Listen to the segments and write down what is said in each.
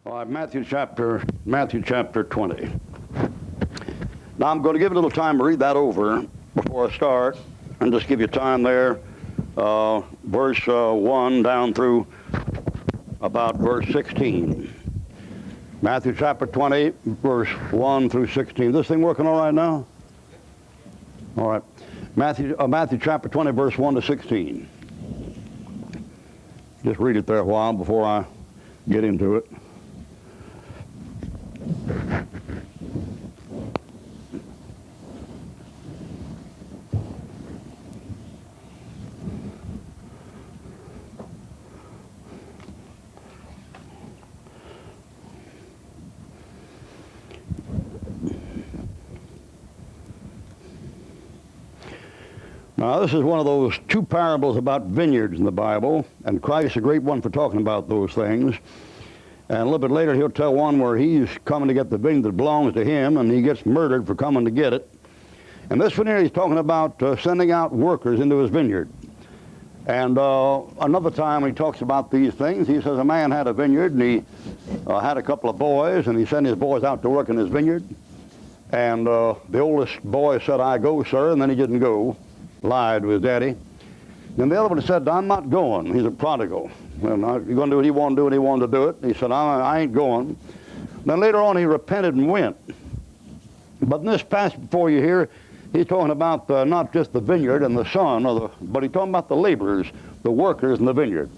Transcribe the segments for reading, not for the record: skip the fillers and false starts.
All right, Matthew chapter 20. Now I'm going to give you a little time to read that over before I start, and just give you time there, verse 1 down through about verse 16. Matthew chapter 20, verse 1 through 16. This thing working all right now? All right. Matthew chapter 20, verse 1 to 16. Just read it there a while before I get into it. Now, this is one of those two parables about vineyards in the Bible, and Christ's a great one for talking about those things. And a little bit later, he'll tell one where he's coming to get the vineyard that belongs to him, and he gets murdered for coming to get it. And this one here, he's talking about sending out workers into his vineyard. And another time he talks about these things, he says a man had a vineyard, and he had a couple of boys, and he sent his boys out to work in his vineyard. And the oldest boy said, "I go, sir," and then he didn't go. Lied to his daddy. And the other one said, "I'm not going." He's a prodigal. Well, you're going to do what he wanted to do, and he wanted to do it. He said, I ain't going. Then later on, he repented and went. But in this passage before you here, he's talking about not just the vineyard and the son, but he's talking about the laborers, the workers in the vineyard.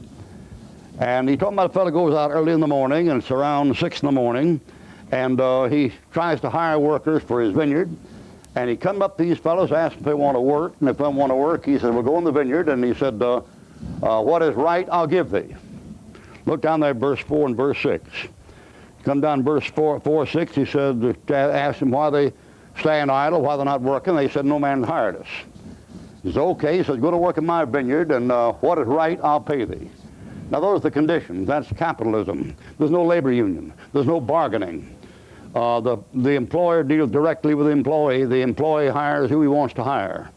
And he's talking about a fellow goes out early in the morning, and it's around 6 in the morning, and he tries to hire workers for his vineyard. And he come up to these fellows, asked if they want to work, and if they want to work, he said, "We'll go in the vineyard." And he said, "What is right, I'll give thee." Look down there, verse 4 and verse 6. Come down verse 4, 6, he said, asked them why they stand idle, why they're not working. They said, "No man hired us." He said, "Okay," he said, "Go to work in my vineyard, and what is right, I'll pay thee." Now those are the conditions. That's capitalism. There's no labor union. There's no bargaining. The employer deals directly with the employee. The employee hires who he wants to hire.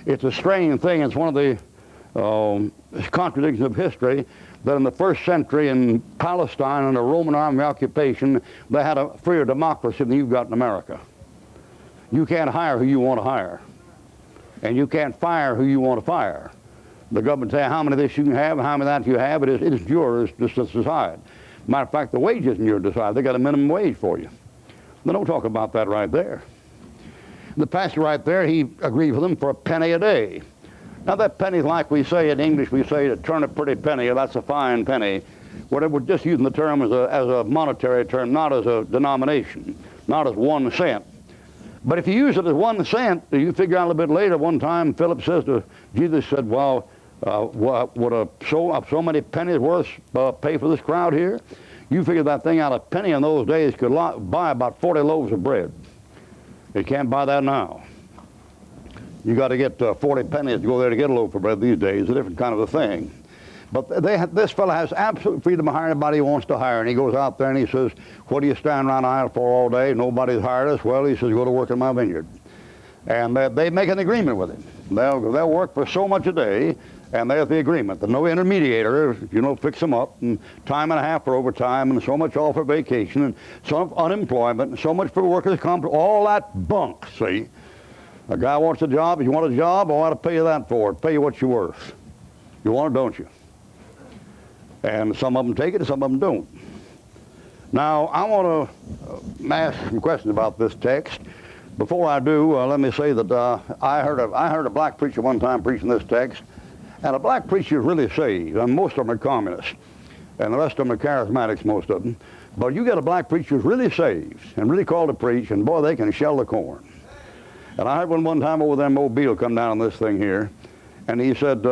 It's a strange thing. It's one of the contradictions of history that in the first century in Palestine under Roman army occupation, they had a freer democracy than you've got in America. You can't hire who you want to hire, and you can't fire who you want to fire. The government says how many of this you can have, how many of that you have. It is yours just to decide. Matter of fact, the wage isn't yours to decide. They got a minimum wage for you. They don't talk about that right there. The pastor right there, he agreed with them for a penny a day. Now that penny's like we say in English, we say to turn a pretty penny, or that's a fine penny. We're just using the term as a monetary term, not as a denomination, not as 1 cent. But if you use it as 1 cent, you figure out a little bit later, one time Philip says to Jesus, said, "Well, would so many pennies worth pay for this crowd here?" You figure that thing out, a penny in those days could buy about 40 loaves of bread. You can't buy that now. You got to get 40 pennies to go there to get a loaf of bread these days. It's a different kind of a thing. But this fellow has absolute freedom to hire anybody he wants to hire. And he goes out there and he says, "What do you stand around idle for all day? Nobody's hired us." Well, he says, "Go to work in my vineyard." And they make an agreement with him. They'll work for so much a day. And there's the agreement. There's no intermediator, fix them up, and time and a half for overtime, and so much all for vacation, and some unemployment, and so much for workers' comp, all that bunk, see? A guy wants a job. If you want a job, I want to pay you that for it. Pay you what you're worth. You want it, don't you? And some of them take it, and some of them don't. Now, I want to ask some questions about this text. Before I do, let me say that I heard a black preacher one time preaching this text. And a black preacher is really saved, and most of them are communists, and the rest of them are charismatics, most of them. But you get a black preacher who's really saved and really called to preach, and boy, they can shell the corn. And I heard one time over there in Mobile come down on this thing here, and he said,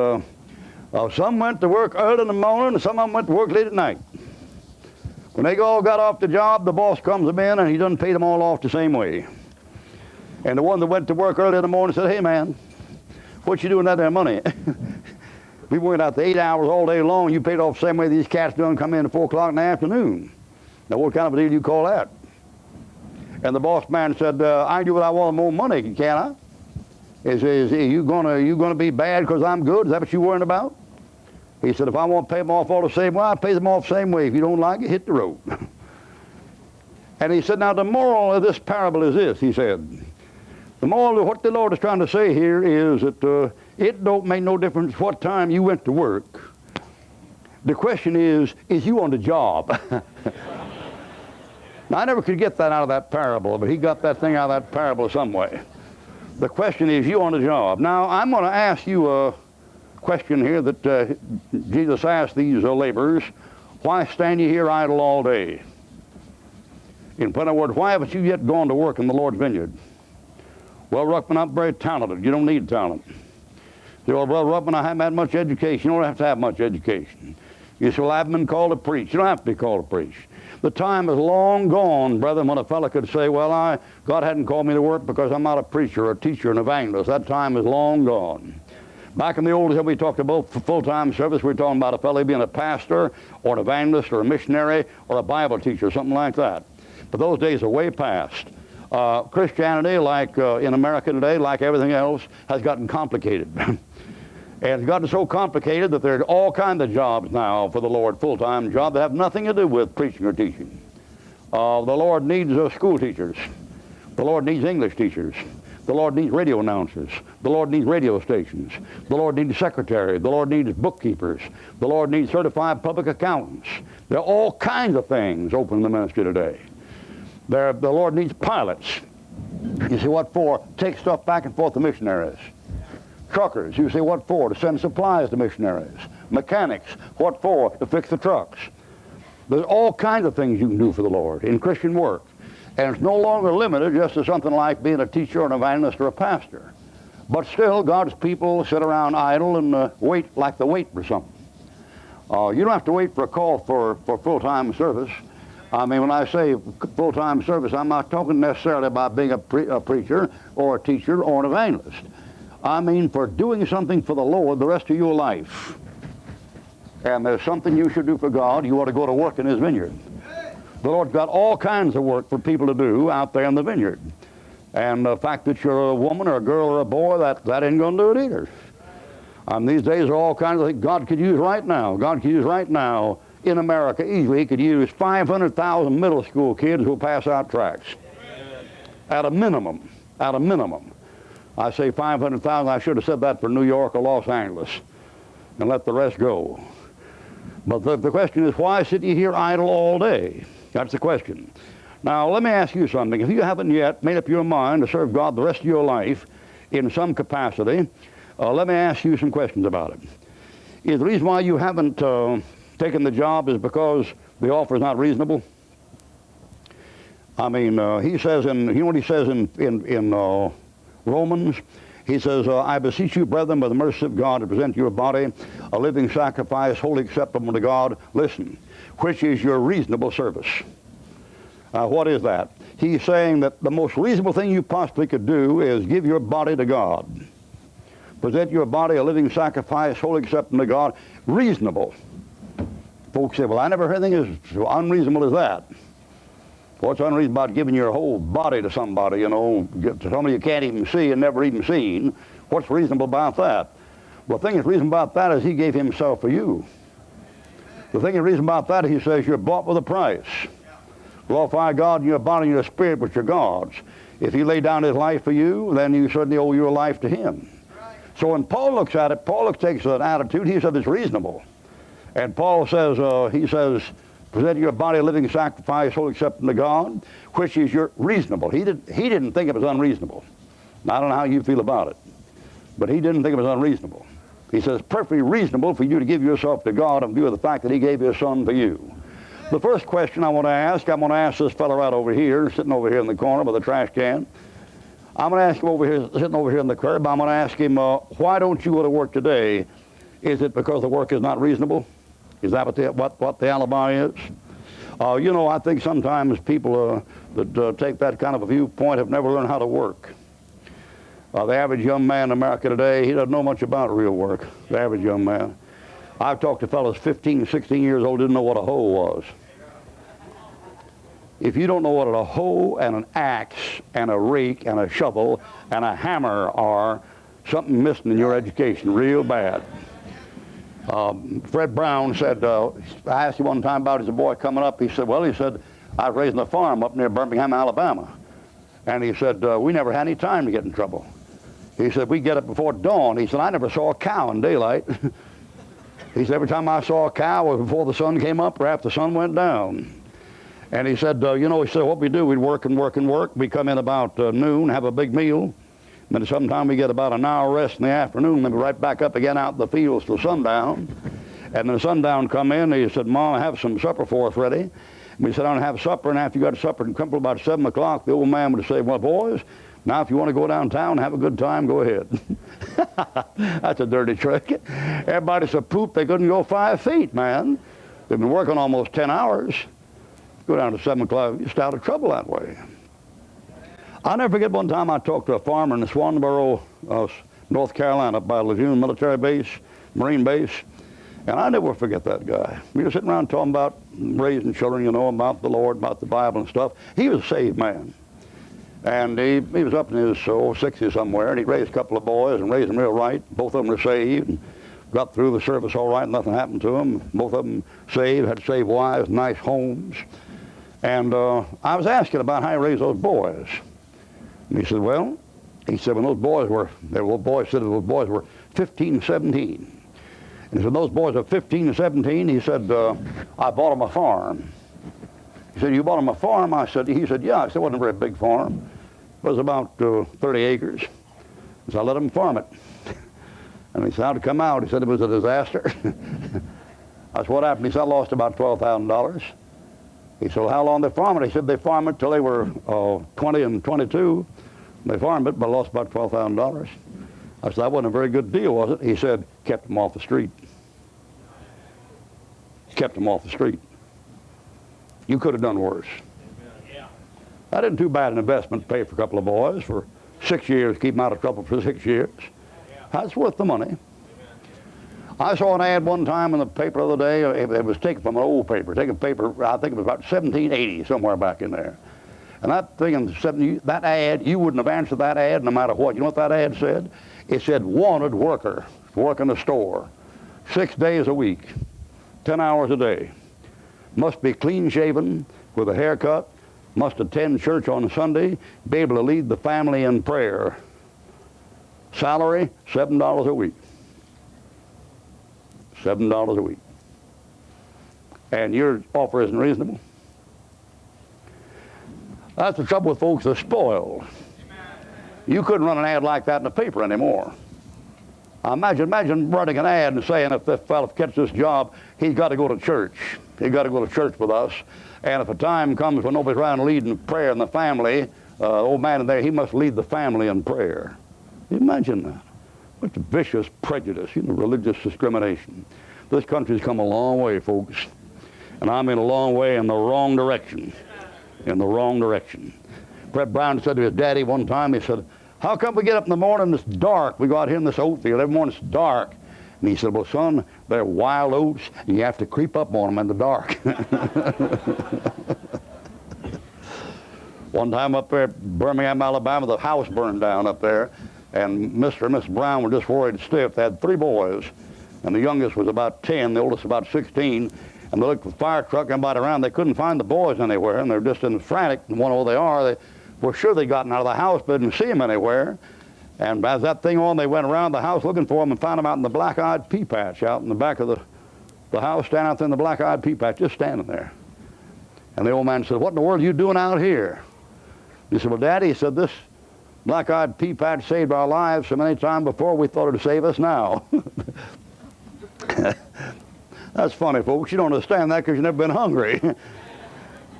some went to work early in the morning, and some of them went to work late at night. When they all got off the job, the boss comes them in, and he doesn't pay them all off the same way. And the one that went to work early in the morning said, "Hey, man, what you doing with that there money?" We worked out the 8 hours all day long. You paid off the same way these cats do and come in at 4 o'clock in the afternoon. Now, what kind of a deal do you call that? And the boss man said, "I do what I want, more money, can I? Is you gonna be bad because I'm good? Is that what you worrying about?" He said, "If I want to pay them off all the same way, I pay them off the same way. If you don't like it, hit the road." And he said, now the moral of this parable is this, he said. The moral of what the Lord is trying to say here is that it don't make no difference what time you went to work. The question is you on the job? Now, I never could get that out of that parable, but he got that thing out of that parable some way. The question is you on the job. Now, I'm going to ask you a question here that Jesus asked these laborers. Why stand you here idle all day? In other words, why haven't you yet gone to work in the Lord's vineyard? Well, Ruckman, I'm very talented. You don't need talent. You say, well, Ruckman, I haven't had much education. You don't have to have much education. You say, well, I've been called to preach. You don't have to be called to preach. The time is long gone, brethren, when a fellow could say, well, God hadn't called me to work because I'm not a preacher or a teacher, an evangelist. That time is long gone. Back in the old days, we talked about full-time service. We were talking about a fellow being a pastor or an evangelist or a missionary or a Bible teacher, something like that. But those days are way past. Christianity, like in America today, like everything else, has gotten complicated. And it's gotten so complicated that there are all kinds of jobs now for the Lord, full-time jobs that have nothing to do with preaching or teaching. The Lord needs school teachers. The Lord needs English teachers. The Lord needs radio announcers. The Lord needs radio stations. The Lord needs secretaries. The Lord needs bookkeepers. The Lord needs certified public accountants. There are all kinds of things open in the ministry today. The Lord needs pilots. You see, what for? Take stuff back and forth to missionaries. Truckers, you say, what for? To send supplies to missionaries. Mechanics, what for? To fix the trucks. There's all kinds of things you can do for the Lord in Christian work. And it's no longer limited just to something like being a teacher or an evangelist or a pastor. But still, God's people sit around idle and wait like they wait for something. You don't have to wait for a call for full-time service. I mean, when I say full-time service, I'm not talking necessarily about being a preacher or a teacher or an evangelist. I mean for doing something for the Lord the rest of your life. And there's something you should do for God. You ought to go to work in His vineyard. The Lord's got all kinds of work for people to do out there in the vineyard. And the fact that you're a woman or a girl or a boy, that ain't going to do it either. These days are all kinds of things God could use right now. God could use right now in America easily. He could use 500,000 middle school kids who pass out tracts. At a minimum. At a minimum. I say 500,000. I should have said that for New York or Los Angeles and let the rest go. But the question is, why sit you here idle all day? That's the question. Now, let me ask you something. If you haven't yet made up your mind to serve God the rest of your life in some capacity, let me ask you some questions about it. Is the reason why you haven't taken the job is because the offer is not reasonable? I mean, he says you know what he says in Romans? He says, I beseech you, brethren, by the mercy of God, to present your body a living sacrifice, wholly acceptable to God. Listen, which is your reasonable service. What is that? He's saying that the most reasonable thing you possibly could do is give your body to God. Present your body a living sacrifice, wholly acceptable to God. Reasonable. Folks say, well, I never heard anything as unreasonable as that. What's unreasonable about giving your whole body to somebody, you know, to somebody you can't even see and never even seen? What's reasonable about that? Well, the thing that's reasonable about that is He gave Himself for you. The thing that's reasonable about that is He says you're bought with a price. Glorify God in your body and your spirit, which are God's. If He laid down His life for you, then you certainly owe your life to Him. So when Paul looks at it, Paul takes an attitude. He says it's reasonable. And Paul says, he says, present your body a living sacrifice, wholly acceptable to God, which is your reasonable. He didn't think it was unreasonable. Now, I don't know how you feel about it, but he didn't think it was unreasonable. He says, perfectly reasonable for you to give yourself to God in view of the fact that He gave His Son for you. The first question I'm going to ask this fellow right over here, sitting over here in the corner by the trash can. I'm going to ask him over here, sitting over here in the curb, I'm going to ask him, why don't you go to work today? Is it because the work is not reasonable? Is that what the alibi is? You know, I think sometimes people that take that kind of a viewpoint have never learned how to work. The average young man in America today, he doesn't know much about real work, the average young man. I've talked to fellows 15, 16 years old didn't know what a hoe was. If you don't know what a hoe and an axe and a rake and a shovel and a hammer are, something missing in your education real bad. Fred Brown said, I asked him one time about his boy coming up. He said, I was raising a farm up near Birmingham, Alabama. And he said, we never had any time to get in trouble. He said, we get up before dawn. He said, I never saw a cow in daylight. He said, every time I saw a cow was before the sun came up or after the sun went down. And he said, you know, he said, what we do, we'd work and work and work. We come in about noon, have a big meal. Then sometime we get about an hour rest in the afternoon, then we're right back up again out in the fields till sundown. And then sundown come in, he said, Mom, have some supper for us ready. And we sit down and have supper, and after you got supper and come till about 7 o'clock, the old man would say, well, boys, now if you want to go downtown and have a good time, go ahead. That's a dirty trick. Everybody so pooped they couldn't go 5 feet, man. They've been working almost 10 hours. Go down to 7 o'clock, you're just out of trouble that way. I'll never forget one time I talked to a farmer in Swanboro, North Carolina, by Lejeune military base, Marine base, and I never forget that guy. We were sitting around talking about raising children, you know, about the Lord, about the Bible and stuff. He was a saved man. And he was up in his 60s somewhere, and he raised a couple of boys and raised them real right. Both of them were saved and got through the service all right, nothing happened to them. Both of them saved, had saved wives, nice homes. And I was asking about how he raised those boys. And he said, well, he said, when those boys were 15 and 17. And he said, those boys are 15 and 17, he said, I bought them a farm. He said, you bought them a farm? He said, yeah. I said, it wasn't a very big farm. It was about 30 acres. So I let him farm it. And he said, how'd it come out? He said, it was a disaster. I said, what happened? He said, I lost about $12,000. He said, well, how long they farm it? He said, they farmed it till they were 20 and 22. They farmed it, but lost about $12,000. I said, that wasn't a very good deal, was it? He said, kept them off the street. Kept them off the street. You could have done worse. Yeah. That isn't too bad an investment to pay for a couple of boys for 6 years, keep them out of trouble for 6 years. Yeah. That's worth the money. Amen. I saw an ad one time in the paper the other day. It was taken from an old paper. Taken paper, I think it was about 1780, somewhere back in there. And that thing, that ad, you wouldn't have answered that ad no matter what. You know what that ad said? It said, wanted worker, work in the store, 6 days a week, 10 hours a day. Must be clean-shaven with a haircut, must attend church on Sunday, be able to lead the family in prayer. Salary, $7 a week. $7 a week. And your offer isn't reasonable. That's the trouble with folks that are spoiled. You couldn't run an ad like that in the paper anymore. Imagine running an ad and saying, if this fellow gets this job, he's got to go to church. He's got to go to church with us. And if a time comes when nobody's around leading prayer in the family, old man in there, he must lead the family in prayer. Imagine that. What a vicious prejudice, religious discrimination. This country's come a long way, folks. And I mean a long way in the wrong direction. In the wrong direction. Fred Brown said to his daddy one time, he said, how come we get up in the morning and it's dark? We go out here in this oat field, every morning it's dark. And he said, well, son, they're wild oats, and you have to creep up on them in the dark. One time up there at Birmingham, Alabama, the house burned down up there, and Mr. and Miss Brown were just worried stiff. They had 3 boys, and the youngest was about 10, the oldest about 16, and they looked for the fire truck, everybody around. They couldn't find the boys anywhere, and they're just in frantic, and wonder where they are. They were sure they'd gotten out of the house, but didn't see them anywhere. And as that thing on, they went around the house looking for them and found them out in the black-eyed pea patch, out in the back of the house, standing out there in the black-eyed pea patch, just standing there. And the old man said, what in the world are you doing out here? He said, well, Daddy, he said, this black-eyed pea patch saved our lives so many times before we thought it would save us now. That's funny, folks. You don't understand that because you've never been hungry.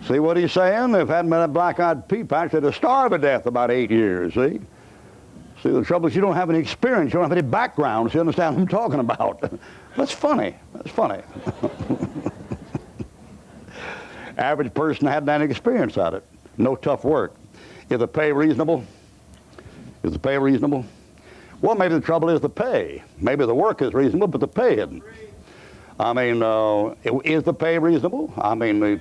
See what he's saying? If it hadn't been a black-eyed pea patch, they'd have starved to death about 8 years, see? See, the trouble is you don't have any experience, you don't have any background, so you understand what I'm talking about. That's funny. That's funny. Average person hadn't any experience at it. No tough work. Is the pay reasonable? Is the pay reasonable? Well, maybe the trouble is the pay. Maybe the work is reasonable, but the pay isn't. I mean, is the pay reasonable? I mean,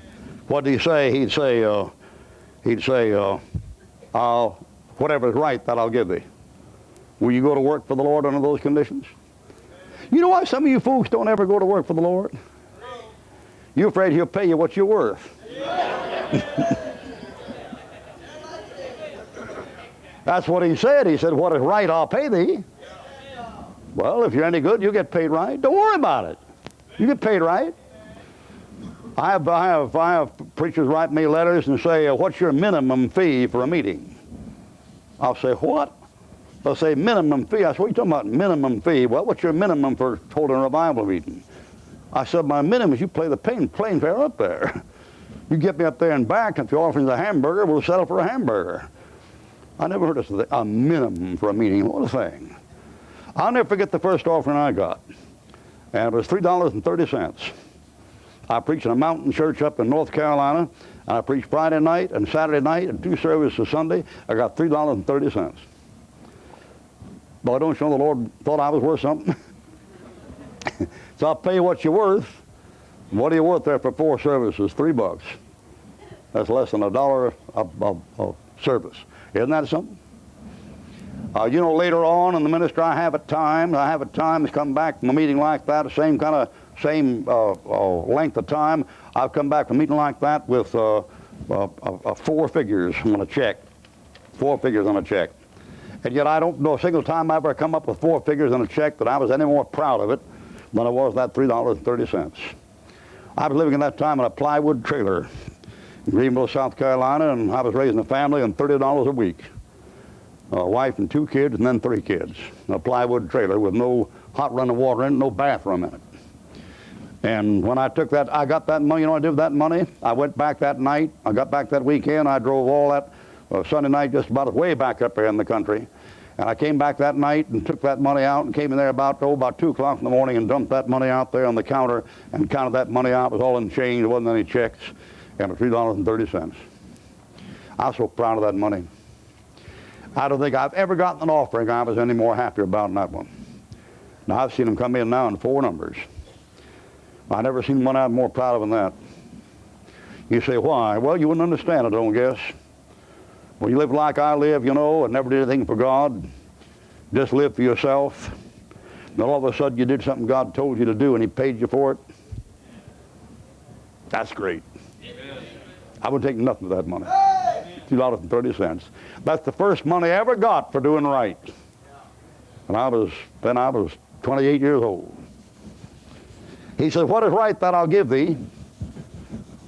what did he say? He'd say, whatever is right, that I'll give thee. Will you go to work for the Lord under those conditions? You know why some of you folks don't ever go to work for the Lord? You're afraid he'll pay you what you're worth. That's what he said. He said, what is right, I'll pay thee. Well, if you're any good, you get paid right. Don't worry about it. You get paid right. I have preachers write me letters and say, what's your minimum fee for a meeting? I'll say, what? They'll say, minimum fee. I said, what are you talking about, minimum fee? Well, what's your minimum for holding a revival meeting? I said, my minimum is you play the plane fare up there. You get me up there and back, and if you're offering a hamburger, we'll settle for a hamburger. I never heard of a minimum for a meeting. What a thing. I'll never forget the first offering I got. And it was $3.30. I preached in a mountain church up in North Carolina, and I preached Friday night and Saturday night and 2 services Sunday. I got $3.30. But I don't you know the Lord thought I was worth something? So I'll pay you what you're worth. What are you worth there for 4 services? $3. That's less than $1 a service. Isn't that something? You know, later on in the ministry, I have at times come back from a meeting like that, the same length of time. I've come back from a meeting like that with 4 figures on a check. 4 figures on a check. And yet I don't know a single time I ever come up with 4 figures on a check that I was any more proud of it than I was that $3.30. I was living at that time in a plywood trailer in Greenville, South Carolina, and I was raising a family on $30 a week. A wife and 2 kids, and then 3 kids. A plywood trailer with no hot running water in it, no bathroom in it. And when I took that, I got that money, you know what I did with that money? I went back that night, I got back that weekend, I drove all that Sunday night just about way back up there in the country. And I came back that night and took that money out and came in there about 2 o'clock in the morning and dumped that money out there on the counter and counted that money out. It was all in change, there wasn't any checks, and it was $3.30. I was so proud of that money. I don't think I've ever gotten an offering I was any more happier about than that one. Now, I've seen them come in now in 4 numbers. I've never seen one I'm more proud of than that. You say, why? Well, you wouldn't understand it, I don't guess. When you live like I live, you know, and never did anything for God, just live for yourself, and all of a sudden you did something God told you to do and He paid you for it, that's great. Amen. I would take nothing for that money. $2.30. That's the first money I ever got for doing right. And I was 28 years old. He said, what is right that I'll give thee?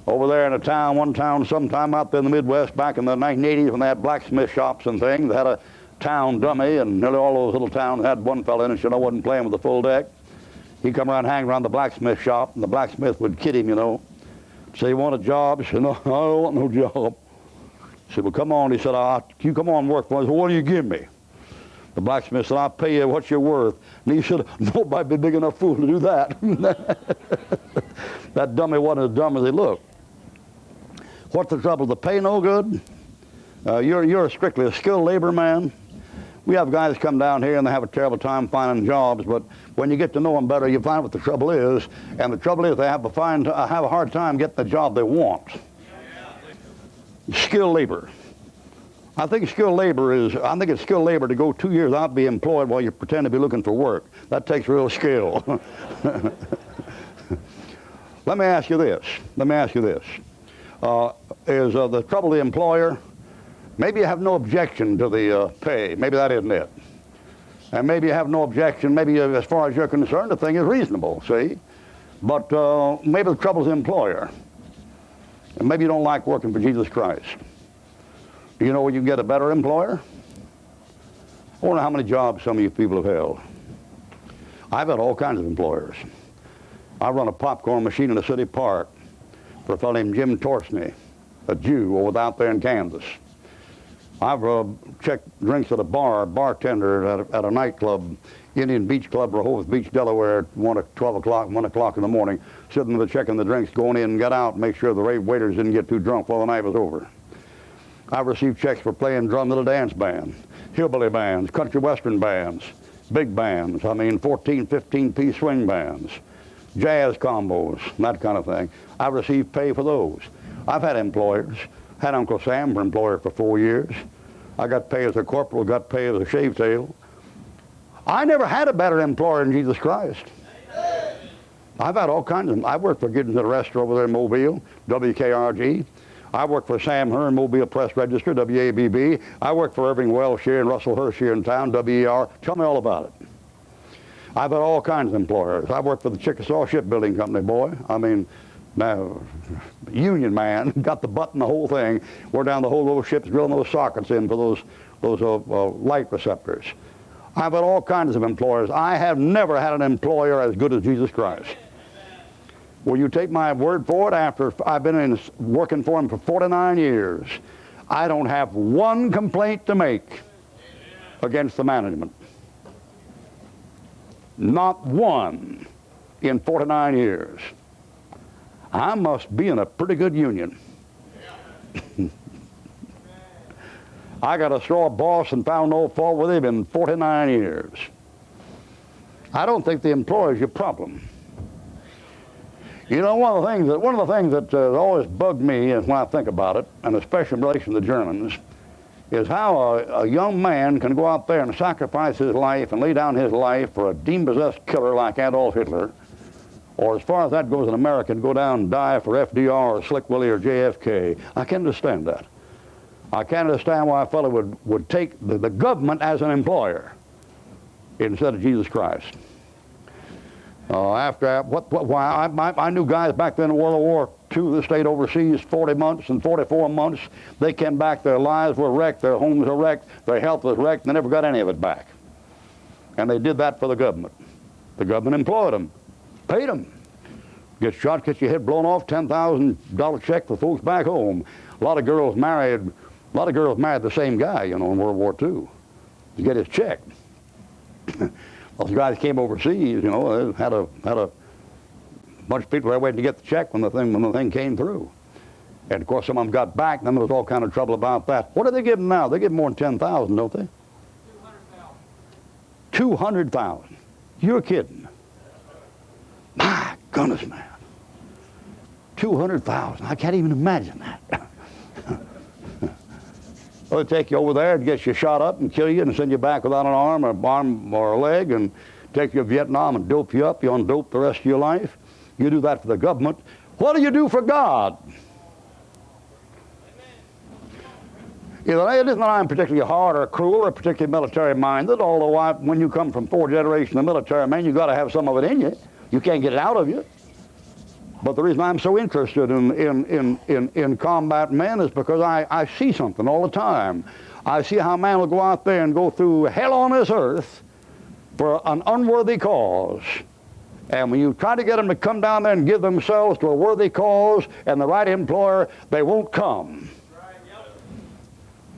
Over there in one town, sometime out there in the Midwest, back in the 1980s when they had blacksmith shops and things, they had a town dummy, and nearly all those little towns had one fellow in it, you know, wasn't playing with the full deck. He'd come around, hang around the blacksmith shop, and the blacksmith would kid him, you know. Say, you want a job? He said, no, I don't want no job. He said, well, come on. He said, you come on and work for me. I said, what do you give me? The blacksmith said, I'll pay you what you're worth. And he said, nobody'd be big enough fool to do that. That dummy wasn't as dumb as he looked. What's the trouble? The pay no good? You're strictly a skilled labor man. We have guys come down here and they have a terrible time finding jobs, but when you get to know them better, you find what the trouble is. And the trouble is they have a hard time getting the job they want. Skilled labor. I think it's skilled labor to go 2 years out and be employed while you pretend to be looking for work. That takes real skill. Let me ask you this. Is the trouble the employer? Maybe you have no objection to the pay. Maybe that isn't it. And maybe you have no objection. Maybe as far as you're concerned, the thing is reasonable, see? But maybe the trouble's the employer. And maybe you don't like working for Jesus Christ. Do you know where you can get a better employer? I wonder how many jobs some of you people have held. I've had all kinds of employers. I run a popcorn machine in a city park for a fellow named Jim Torsney, a Jew over out there in Kansas. I've checked drinks at a bartender at a nightclub, Indian Beach Club, Rehoboth Beach, Delaware, at 1 o'clock in the morning, sitting there checking the drinks, going in and get out, make sure the waiters didn't get too drunk while the night was over. I've received checks for playing drum little dance bands, hillbilly bands, country western bands, big bands, 14, 15-piece swing bands, jazz combos, that kind of thing. I've received pay for those. I've had employers. Had Uncle Sam for employer for 4 years. I got pay as a corporal, got pay as a shave tail. I never had a better employer than Jesus Christ. I've had all kinds of them. I worked for Giddens at a restaurant over there in Mobile, WKRG. I work for Sam Hearn, Mobile Press Register, WABB. I work for Irving Welsh here and Russell Hirsch here in town, WER. Tell me all about it. I've had all kinds of employers. I worked for the Chickasaw Shipbuilding Company, boy. I mean, now, union man, got the butt and the whole thing. We're down the whole of those ships drilling those sockets in for those light receptors. I've had all kinds of employers. I have never had an employer as good as Jesus Christ. Will you take my word for it? After I've been working for him for 49 years, I don't have one complaint to make against the management. Not one in 49 years. I must be in a pretty good union. I got a straw boss and found no fault with him in 49 years. I don't think the employer's your problem. You know, one of the things that always bugged me when I think about it, and especially in relation to the Germans, is how a young man can go out there and sacrifice his life and lay down his life for a demon-possessed killer like Adolf Hitler, or as far as that goes, an American go down and die for FDR or Slick Willie or JFK. I can't understand that. I can't understand why a fellow would take the government as an employer instead of Jesus Christ. I knew guys back then in World War II that stayed overseas 40 months and 44 months. They came back, their lives were wrecked, their homes were wrecked, their health was wrecked, and they never got any of it back. And they did that for the government. The government employed them, paid them. Get shot, get your head blown off, $10,000 check for folks back home. A lot of girls married the same guy, you know, in World War II to get his check. Those guys came overseas, you know, they had a bunch of people there waiting to get the check when the thing came through. And of course some of them got back, and then there was all kind of trouble about that. What do they give them now? They give more than 10,000, don't they? 200,000. You're kidding. My goodness, man. 200,000. I can't even imagine that. Well, they take you over there and get you shot up and kill you and send you back without an arm or a leg and take you to Vietnam and dope you up. You undope the rest of your life. You do that for the government. What do you do for God? You know, it isn't that I'm particularly hard or cruel or particularly military-minded, although when you come from 4 generations of military men, you've got to have some of it in you. You can't get it out of you. But the reason I'm so interested in combat men is because I see something all the time. I see how man will go out there and go through hell on this earth for an unworthy cause. And when you try to get them to come down there and give themselves to a worthy cause and the right employer, they won't come.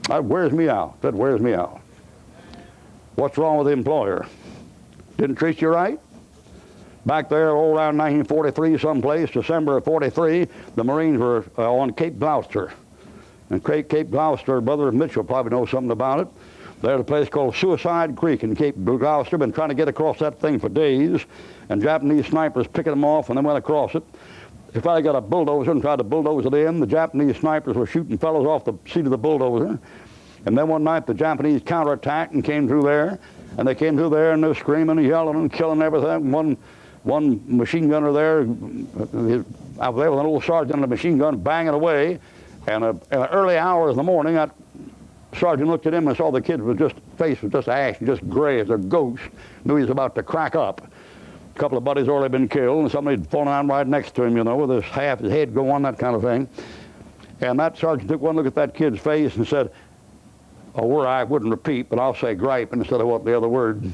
That wears me out. That wears me out. What's wrong with the employer? Didn't treat you right? Back there, around 1943 someplace, December of 43, the Marines were on Cape Gloucester. And Cape Gloucester, Brother Mitchell probably knows something about it. There's a place called Suicide Creek in Cape Gloucester. Been trying to get across that thing for days. And Japanese snipers picking them off when they went across it. They finally got a bulldozer and tried to bulldoze it in. The Japanese snipers were shooting fellows off the seat of the bulldozer. And then one night the Japanese counterattacked and came through there. And they came through there and they were screaming and yelling and killing everything. One machine gunner there, out there with an old sergeant and a machine gun banging away. And in the early hours of the morning, that sergeant looked at him and saw the kid face was just ash, just gray as a ghost. Knew he was about to crack up. A couple of buddies had already been killed, and somebody had fallen down right next to him, you know, with half his head go on, that kind of thing. And that sergeant took one look at that kid's face and said, a word I wouldn't repeat, but I'll say gripe instead of what the other word.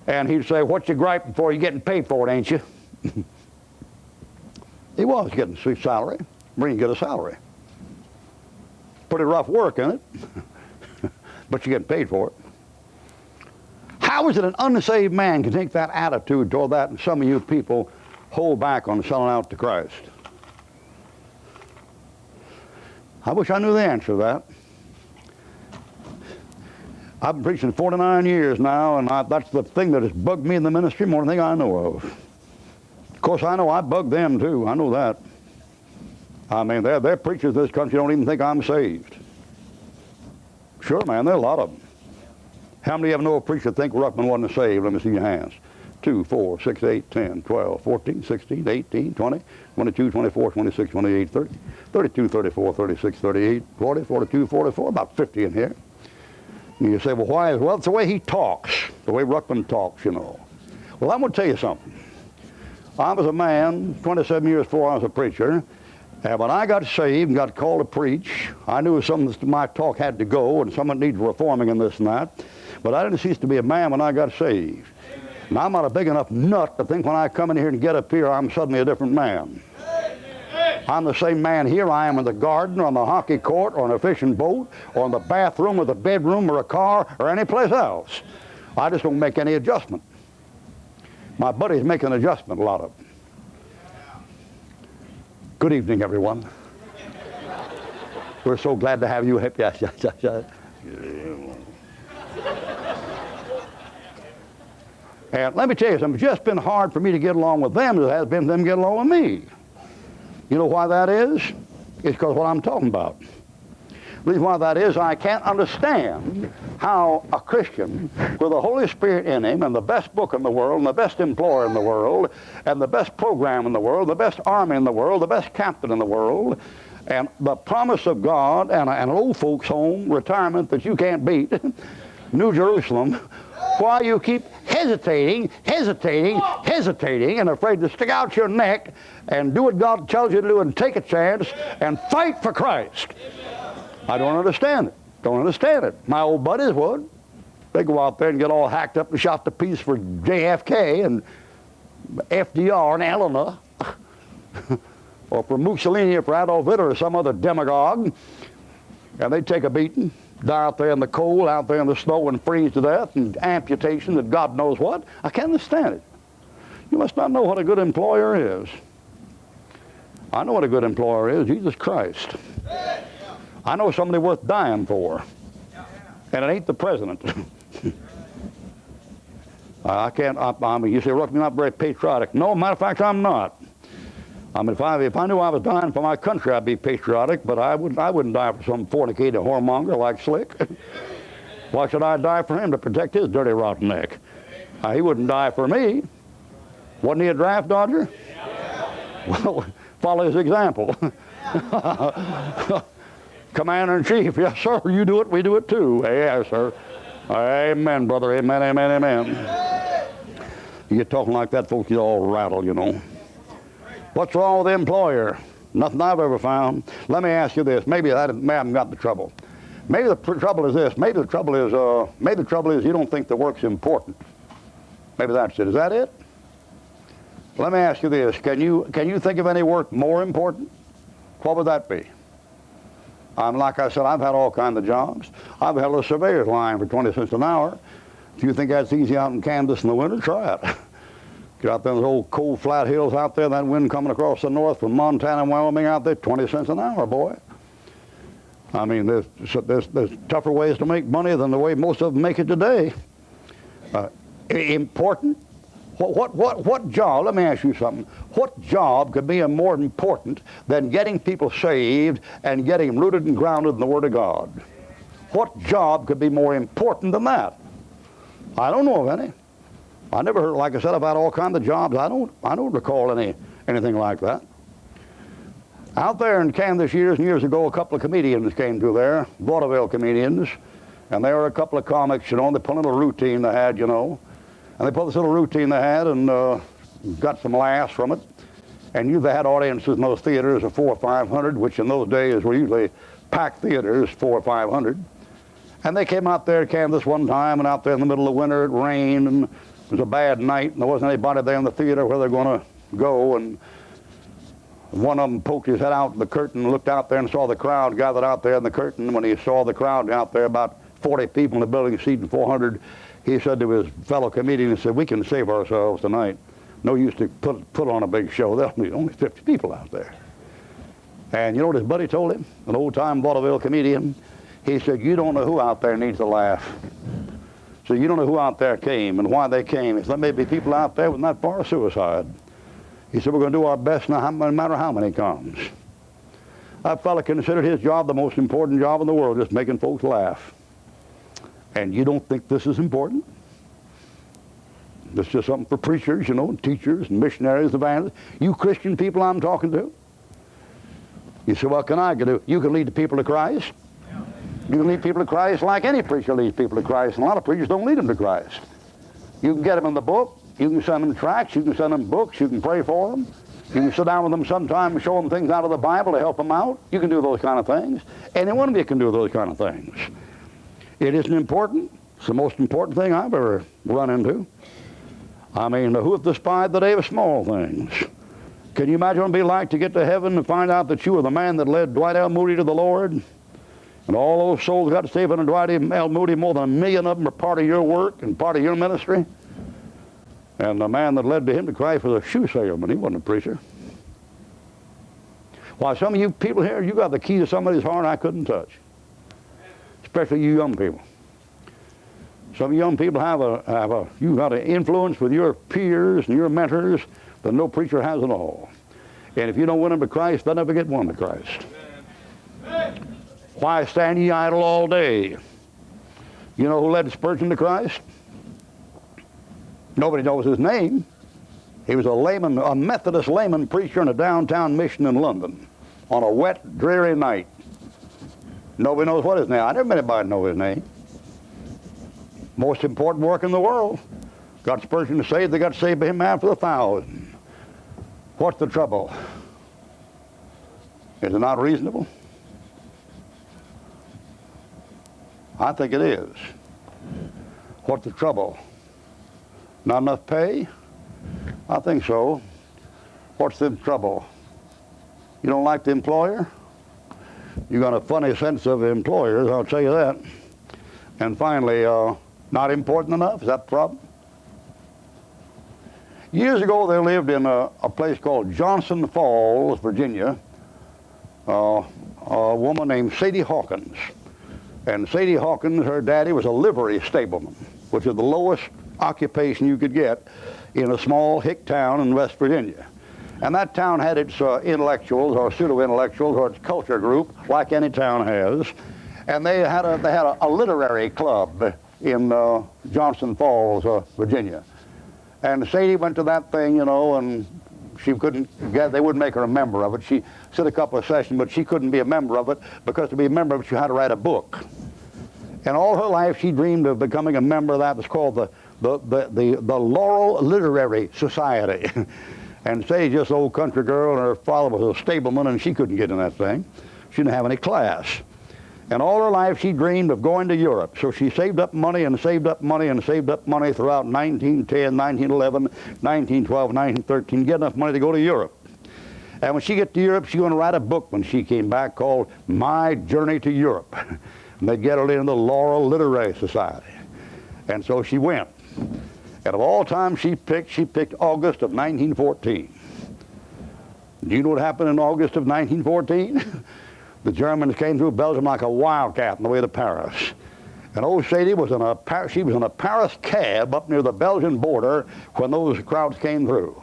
And he'd say, what you griping for? You're getting paid for it, ain't you? He was getting a salary. Marine get a salary. Pretty rough work, isn't it? But you're getting paid for it. How is it an unsaved man can take that attitude toward that and some of you people hold back on selling out to Christ? I wish I knew the answer to that. I've been preaching 49 years now, and that's the thing that has bugged me in the ministry more than anything I know of. Of course, I know I bug them too. I know that. I mean, they're preachers in this country don't even think I'm saved. Sure, man, there are a lot of them. How many of you know a preacher think Ruckman wasn't saved? Let me see your hands. 2, 4, 6, 8, 10, 12, 14, 16, 18, 20, 22, 24, 26, 28, 30, 32, 34, 36, 38, 40, 42, 44, about 50 in here. And you say, well, why? Well, it's the way he talks, the way Ruckman talks, you know. Well, I'm going to tell you something. I was a man, 27 years before I was a preacher, and when I got saved and got called to preach, I knew some of my talk had to go and some of it needed reforming and this and that, but I didn't cease to be a man when I got saved. And I'm not a big enough nut to think when I come in here and get up here, I'm suddenly a different man. I'm the same man here I am in the garden or on the hockey court or on a fishing boat or in the bathroom or the bedroom or a car or any place else. I just don't make any adjustment. My buddies make an adjustment, a lot of them. Good evening, everyone. We're so glad to have you. And let me tell you something, it's just been hard for me to get along with them as it has been for them to get along with me. You know why that is? It's because what I'm talking about. The reason why that is, I can't understand how a Christian with the Holy Spirit in him and the best book in the world and the best employer in the world and the best program in the world, the best army in the world, the best captain in the world, and the promise of God and an old folks home, retirement that you can't beat, New Jerusalem, why you keep hesitating, and afraid to stick out your neck and do what God tells you to do and take a chance and fight for Christ. I don't understand it. Don't understand it. My old buddies would. They go out there and get all hacked up and shot to pieces for JFK and FDR and Elena, or for Mussolini or for Adolf Hitler or some other demagogue, and they take a beating, die out there in the cold, out there in the snow and freeze to death, and amputation and God knows what. I can't understand it. You must not know what a good employer is. I know what a good employer is, Jesus Christ. I know somebody worth dying for, and it ain't the president. I can't, I mean, you say, Ruckman, you're not very patriotic. No, matter of fact, I'm not. I mean, if I knew I was dying for my country, I'd be patriotic, but I wouldn't die for some fornicated whoremonger like Slick. Why should I die for him to protect his dirty, rotten neck? He wouldn't die for me. Wasn't he a draft dodger? Well, follow his example. Commander-in-Chief, yes, sir, you do it, we do it too. Yes, sir. Amen, brother, amen, amen, amen. You get talking like that, folks, you all rattle, you know. What's wrong with the employer? Nothing I've ever found. Let me ask you this. Maybe I haven't got the trouble. Maybe the trouble is this. Maybe the trouble is you don't think the work's important. Maybe that's it. Is that it? Let me ask you this. Can you think of any work more important? What would that be? Like I said, I've had all kinds of jobs. I've held a surveyor's line for 20 cents an hour. If you think that's easy out in Kansas in the winter, try it. Get out there in those old cold flat hills out there, that wind coming across the north from Montana and Wyoming out there, 20 cents an hour, boy. I mean, there's tougher ways to make money than the way most of them make it today. Important? What job, let me ask you something, what job could be more important than getting people saved and getting them rooted and grounded in the Word of God? What job could be more important than that? I don't know of any. I never heard, like I said, about all kinds of jobs. I don't recall anything like that. Out there in Kansas years and years ago, a couple of comedians came through there, vaudeville comedians, and they were a couple of comics, you know, and they put a little routine they had, you know. And they put this little routine they had and got some laughs from it. And they had audiences in those theaters of 400 or 500, which in those days were usually packed theaters, 400 or 500. And they came out there to Kansas one time, and out there in the middle of winter, it rained, and it was a bad night, and there wasn't anybody there in the theater where they're going to go. And one of them poked his head out the curtain and looked out there and saw the crowd gathered out there in the curtain. When he saw the crowd out there, about 40 people in the building seating 400, he said to his fellow comedian, he said, we can save ourselves tonight. No use to put on a big show. There'll be only 50 people out there. And you know what his buddy told him, an old-time vaudeville comedian? He said, you don't know who out there needs to laugh. So you don't know who out there came and why they came. He said, there may be people out there with not far suicide. He said, we're going to do our best no matter how many comes. That fella considered his job the most important job in the world, just making folks laugh. And you don't think this is important? It's just something for preachers, you know, and teachers and missionaries, evangelists. You Christian people I'm talking to. You say, what can I do? You can lead the people to Christ. You can lead people to Christ like any preacher leads people to Christ. And a lot of preachers don't lead them to Christ. You can get them in the book. You can send them tracts. You can send them books. You can pray for them. You can sit down with them sometime and show them things out of the Bible to help them out. You can do those kind of things. Any one of you can do those kind of things. It isn't important. It's the most important thing I've ever run into. I mean, who hath despised the day of small things? Can you imagine what it'd be like to get to heaven and find out that you were the man that led Dwight L. Moody to the Lord? And all those souls got saved under Dwight L. Moody, more than 1 million of them are part of your work and part of your ministry. And the man that led to him to Christ was a shoe salesman. He wasn't a preacher. Why, some of you people here, you got the key to somebody's heart I couldn't touch. Especially you young people. Some young people you've got an influence with your peers and your mentors that no preacher has at all. And if you don't win them to Christ, they'll never get won to Christ. Why stand ye idle all day? You know who led Spurgeon to Christ? Nobody knows his name. He was a Methodist layman preacher in a downtown mission in London on a wet, dreary night. Nobody knows what his name. I never met anybody know his name. Most important work in the world. Got Spurgeon saved. They got saved by him after 1,000. What's the trouble? Is it not reasonable? I think it is. What's the trouble? Not enough pay? I think so. What's the trouble? You don't like the employer? You got a funny sense of employers, I'll tell you that. And finally, not important enough? Is that the problem? Years ago, they lived in a place called Johnson Falls, Virginia, a woman named Sadie Hawkins. And Sadie Hawkins, her daddy, was a livery stableman, which is the lowest occupation you could get in a small hick town in West Virginia. And that town had its intellectuals or pseudo-intellectuals or its culture group, like any town has. And they had a literary club in Johnson Falls, Virginia. And Sadie went to that thing, you know, and she couldn't get, they wouldn't make her a member of it. She said a couple of sessions, but she couldn't be a member of it because to be a member of it, she had to write a book. And all her life, she dreamed of becoming a member of that. It was called the Laurel Literary Society. And Sadie, just an old country girl, and her father was a stableman, and she couldn't get in that thing. She didn't have any class. And all her life she dreamed of going to Europe. So she saved up money and saved up money and saved up money throughout 1910, 1911, 1912, 1913, get enough money to go to Europe. And when she get to Europe, she's going to write a book when she came back called My Journey to Europe. And they'd get her into the Laurel Literary Society. And so she went. And of all time she picked August of 1914. Do you know what happened in August of 1914? The Germans came through Belgium like a wildcat on the way to Paris. And old Sadie was in a Paris cab up near the Belgian border when those crowds came through.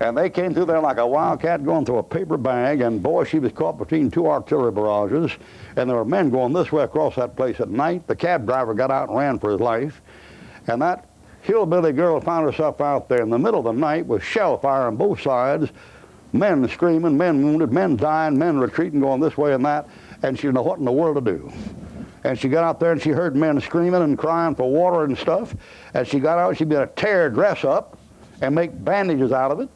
And they came through there like a wildcat going through a paper bag, and boy, she was caught between two artillery barrages, and there were men going this way across that place at night. The cab driver got out and ran for his life, and that hillbilly girl found herself out there in the middle of the night with shell fire on both sides, men screaming, men wounded, men dying, men retreating, going this way and that, and she didn't know what in the world to do. And she got out there and she heard men screaming and crying for water and stuff, and she got out, she began to tear her dress up and make bandages out of it.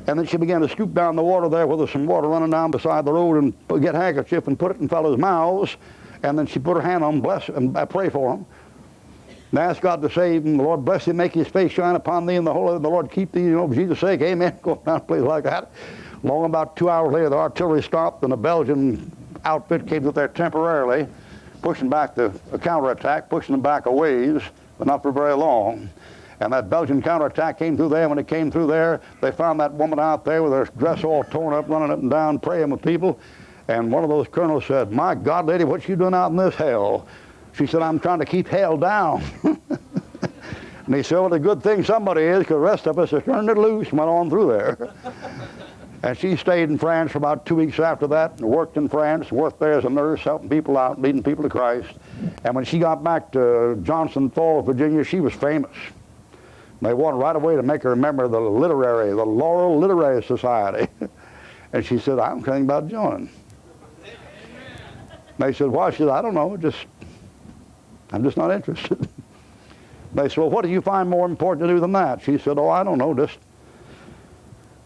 And then she began to scoop down the water there where there's some water running down beside the road and get a handkerchief and put it in fellows' mouths. And then she put her hand on them, bless and pray for them. And ask God to save them. The Lord bless thee, make his face shine upon thee, and the Lord keep thee, you know, for Jesus' sake, amen. Go down a place like that. Long about 2 hours later, the artillery stopped, and the Belgian outfit came up there temporarily, pushing back the counterattack, pushing them back a ways, but not for very long. And that Belgian counterattack came through there. When it came through there, they found that woman out there with her dress all torn up, running up and down, praying with people. And one of those colonels said, "My God, lady, what you doing out in this hell?" She said, "I'm trying to keep hell down." And he said, "Well, the good thing somebody is, because the rest of us have turned it loose and went on through there." And she stayed in France for about 2 weeks after that and worked in France, worked there as a nurse, helping people out, leading people to Christ. And when she got back to Johnson Falls, Virginia, she was famous. They wanted right away to make her remember the Laurel Literary Society. And she said, I'm thinking about joining. They said, why? She said, I don't know, I'm just not interested. They said, well, what do you find more important to do than that? She said, oh, I don't know, just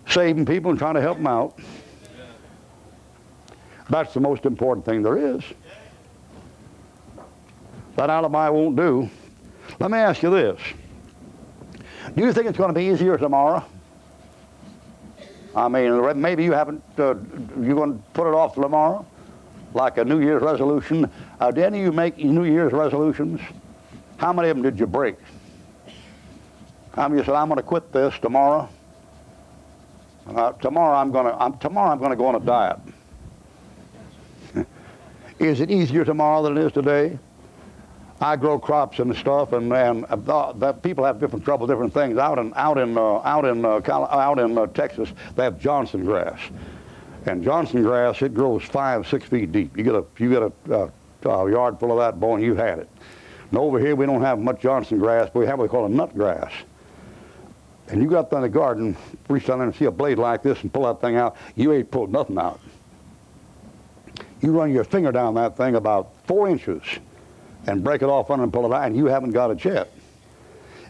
saving people and trying to help them out. That's the most important thing there is. That alibi won't do. Let me ask you this. Do you think it's going to be easier tomorrow? I mean, maybe you haven't, you're going to put it off till tomorrow, like a New Year's resolution. Did any of you make New Year's resolutions? How many of them did you break? How many of you said, I'm going to quit this tomorrow? Tomorrow I'm going to go on a diet. Is it easier tomorrow than it is today? I grow crops and stuff, and people have different trouble, different things. Out in Texas, they have Johnson grass, and Johnson grass, it grows 5-6 feet deep. You get a yard full of that, boy, and you've had it. And over here, we don't have much Johnson grass, but we have what we call a nut grass. And you got that in the garden, reach down there and see a blade like this and pull that thing out. You ain't pulled nothing out. You run your finger down that thing about 4 inches. And break it off under and pull it out, and you haven't got it yet.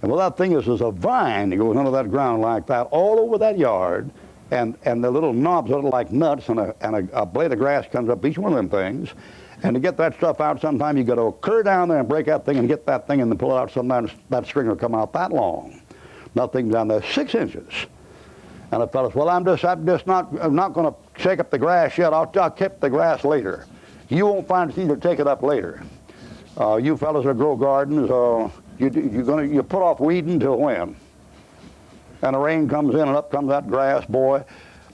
And well, that thing is a vine that goes under that ground like that, all over that yard, and the little knobs are like nuts, and a blade of grass comes up each one of them things. And to get that stuff out, sometimes you got to clear down there and break that thing and get that thing and then pull it out. Sometimes that string will come out that long. Nothing down there 6 inches. And the fellow says, well, I'm just not going to shake up the grass yet. I'll keep the grass later. You won't find it easier to take it up later. You fellas that grow gardens, you put off weeding till when? And the rain comes in and up comes that grass, boy.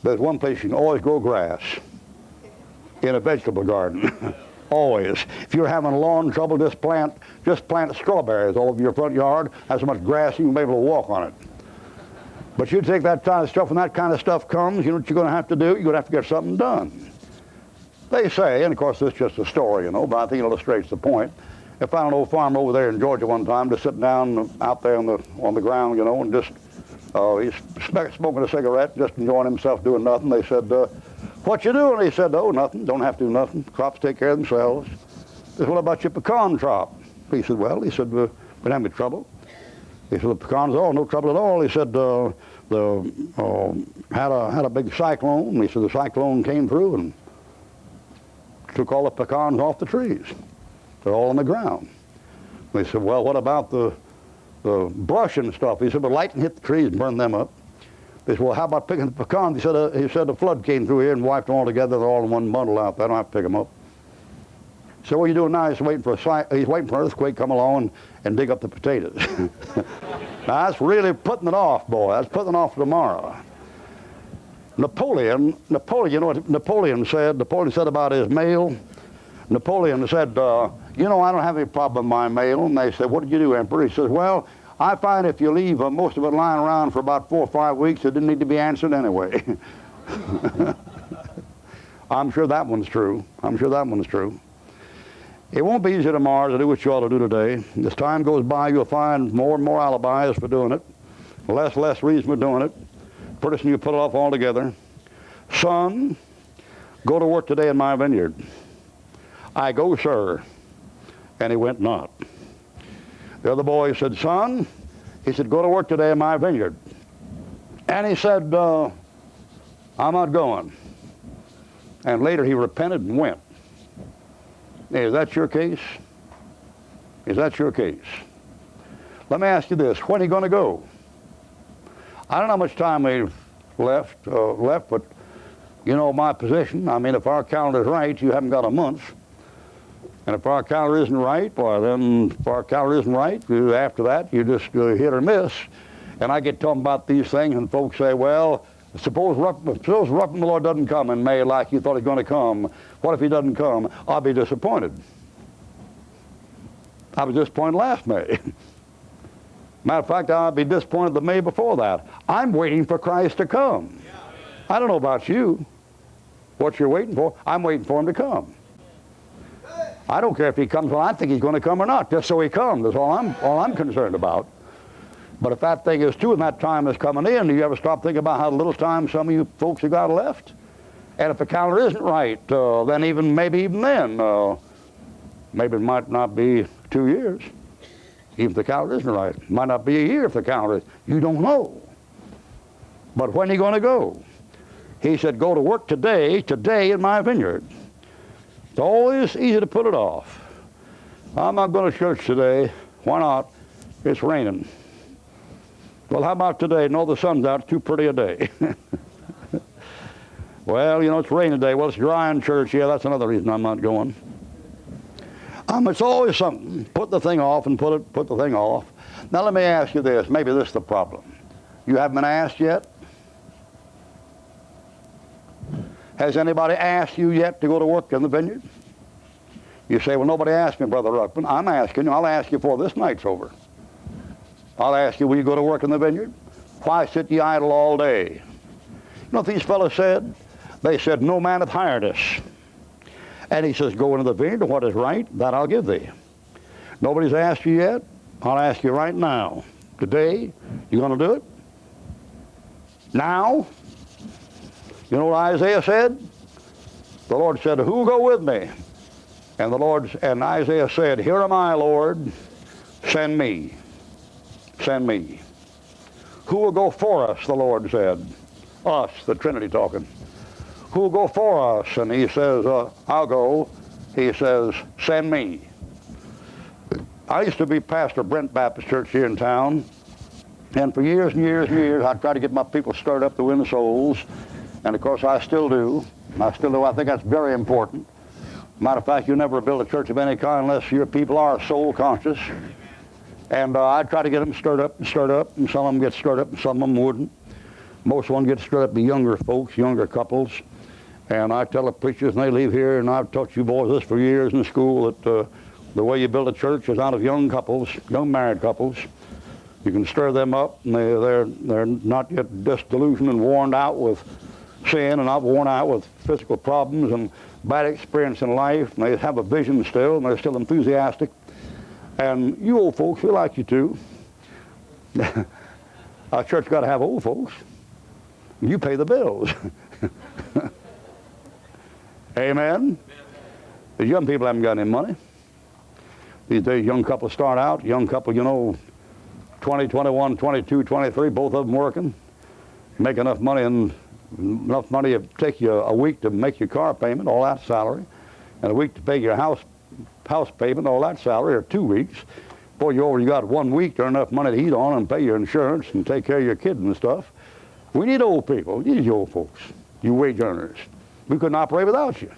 There's one place you can always grow grass. In a vegetable garden. Always. If you're having lawn trouble, just plant strawberries all over your front yard. Have so much grass you can be able to walk on it. But you take that kind of stuff, when that kind of stuff comes, you know what you're going to have to do? You're going to have to get something done. They say, and of course this is just a story, you know, but I think it illustrates the point. I found an old farmer over there in Georgia one time, just sitting down out there on the ground, you know, and just he's smoking a cigarette, just enjoying himself, doing nothing. They said, "What you doing?" He said, "Oh, nothing. Don't have to do nothing. Crops take care of themselves." They said, "What about your pecan crop?" He said, "Well," he said, "we don't have any trouble." He said, "The pecans, oh, no trouble at all." He said, had a big cyclone. He said, "The cyclone came through and took all the pecans off the trees. They're all on the ground." They said, "Well, what about the brush and stuff?" He said, "But lightning hit the trees and burned them up." They said, "Well, how about picking the pecans?" He said, "The flood came through here and wiped them all together. They're all in one bundle out there. I don't have to pick them up." So what are you doing now? He's waiting for an earthquake to come along and dig up the potatoes. Now that's really putting it off, boy. That's putting it off for tomorrow. Napoleon, you know what Napoleon said? Napoleon said about his mail. Napoleon said, "You know, I don't have any problem with my mail." And they said, "What did you do, Emperor?" He says, "Well, I find if you leave most of it lying around for about 4 or 5 weeks, it didn't need to be answered anyway." I'm sure that one's true. I'm sure that one's true. It won't be easy tomorrow to do what you ought to do today. As time goes by, you'll find more and more alibis for doing it, less reason for doing it. Pretty soon you put it off altogether. "Son, go to work today in my vineyard." "I go, sir." And he went not. The other boy said, "Son," he said, "go to work today in my vineyard." And he said, "I'm not going." And later he repented and went. Is that your case? Is that your case? Let me ask you this. When are you going to go? I don't know how much time we've left, but you know my position. I mean, if our calendar's right, you haven't got a month. And if our calendar isn't right, well, then if our calendar isn't right, after that, you just hit or miss. And I get talking about these things, and folks say, well, suppose Ruckman the Lord doesn't come in May like you thought he was going to come. What if he doesn't come? I'll be disappointed. I was disappointed last May. Matter of fact, I'll be disappointed the May before that. I'm waiting for Christ to come. I don't know about you, what you're waiting for. I'm waiting for him to come. I don't care if he comes when I think he's going to come or not, just so he comes. That's all I'm concerned about. But if that thing is true and that time is coming in, do you ever stop thinking about how little time some of you folks have got left? And if the calendar isn't right, then maybe even then, maybe it might not be 2 years. Even if the calendar isn't right. It might not be a year if the calendar is. You don't know. But when are you going to go? He said, go to work today in my vineyard. It's always easy to put it off. I'm not going to church today. Why not? It's raining. Well, how about today? No, the sun's out. It's too pretty a day. Well, you know, it's raining today. Well, it's dry in church. Yeah, that's another reason I'm not going. It's always something. Put the thing off and put the thing off. Now, let me ask you this. Maybe this is the problem. You haven't been asked yet? Has anybody asked you yet to go to work in the vineyard? You say, well, nobody asked me, Brother Ruckman. I'm asking you. I'll ask you before this night's over. I'll ask you, will you go to work in the vineyard? Why sit ye idle all day? You know what these fellows said? They said, no man hath hired us. And he says, go into the vineyard, and what is right, that I'll give thee. Nobody's asked you yet? I'll ask you right now. Today, you going to do it? Now? You know what Isaiah said? The Lord said, who will go with me? And Isaiah said, here am I, Lord, send me. Send me. Who will go for us, the Lord said. Us, the Trinity talking. Who will go for us? And he says, I'll go. He says, send me. I used to be pastor of Brent Baptist Church here in town. And for years and years and years, I tried to get my people stirred up to win the souls. And of course, I still do. I think that's very important. Matter of fact, you never build a church of any kind unless your people are soul conscious. And I try to get them stirred up, and some of them get stirred up, and some of them wouldn't. Most of them get stirred up, the younger folks, younger couples. And I tell the preachers, and they leave here, and I've taught you boys this for years in school, that the way you build a church is out of young couples, young married couples. You can stir them up, and they're not yet disillusioned and worn out with sin, and not worn out with physical problems and bad experience in life, and they have a vision still, and they're still enthusiastic. And you old folks, we like you too. Our church got to have old folks. You pay the bills. Amen? The young people haven't got any money. These days, young couples start out, young couple, 20, 21, 22, 23, both of them working, make enough money to take you a week to make your car payment, all that salary, and a week to pay your house payment, all that salary, or 2 weeks. Before you got 1 week to earn enough money to eat on and pay your insurance and take care of your kids and stuff. We need old people. We need you old folks, you wage earners. We couldn't operate without you.